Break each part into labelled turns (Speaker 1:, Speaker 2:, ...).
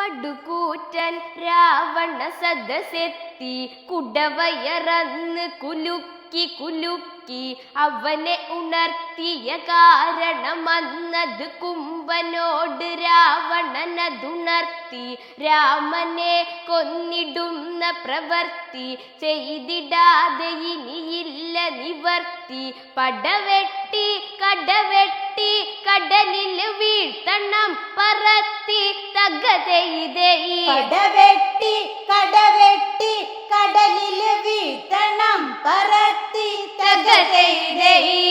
Speaker 1: പടുകൂറ്റൻ രാവണ സദസ്സെത്തി കുടവയറന്ന് കുലുക്കി കുലുക്കി അവനെ ഉണർത്തിയ കാരണമന്നത് കുംഭനോട് രാവണനതുണർത്തി രാമനെ കൊന്നിടുന്ന പ്രവർത്തി ചെയ്തിടാതെ ഇനിയില്ല നിവർത്തി പടവെട്ടി കടവെട്ടി കടലിൽ വീഴ്ത്തണം പറത്തി തകതെയ്തെയ്
Speaker 2: കടവെട്ടി കടവെട്ടി കടലിൽ വീഴ്ത്തണം പറത്തി
Speaker 1: തകതെയ്തെയ്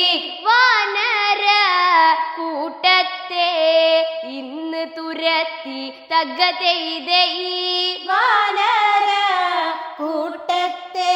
Speaker 1: വാനര കൂട്ടത്തെ ഇന്ന് തുരത്തി തകതെയ്തെയ്
Speaker 2: വാനര കൂട്ടത്തെ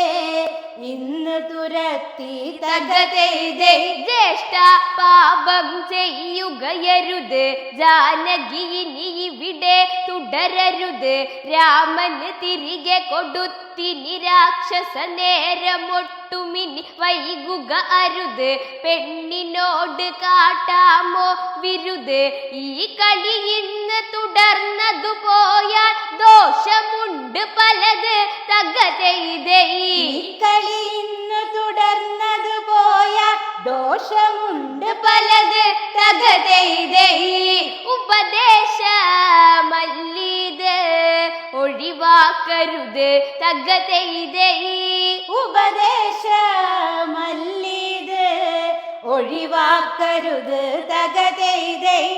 Speaker 2: ഇന്ന് തുരത്തി
Speaker 1: തകതെയ്തെയ് ജ്യേഷ്ഠ പാപം ചെയ്യുകയരുത് ജാനകി ഇനി ഇവിടെ തുടരരുത് രാമന് തിരികെ കൊടുത്തിനി രാക്ഷസ നേരമൊട്ടുമിനി വൈകുക അരുത് പെണ്ണിനോട് കാട്ടാമോ വിരുത് ഈ കളി ഇന്ന് തുടർന്നതു പോയാൽ ദോഷമുണ്ട് പലത് തകതെയ്തെയ്
Speaker 2: കളി ഇന്ന് തുടർന്നതു പോയാൽ ദോഷമുണ്ട്
Speaker 1: പലത് തകതെയ്തെയ് ഉപദേശമല്ലിത് ഒഴിവാക്കരുത് തകതെയ്തെയ്
Speaker 2: ഉപദേശമല്ലിത് ഒഴിവാക്കരുത് തകതെയ്തെയ്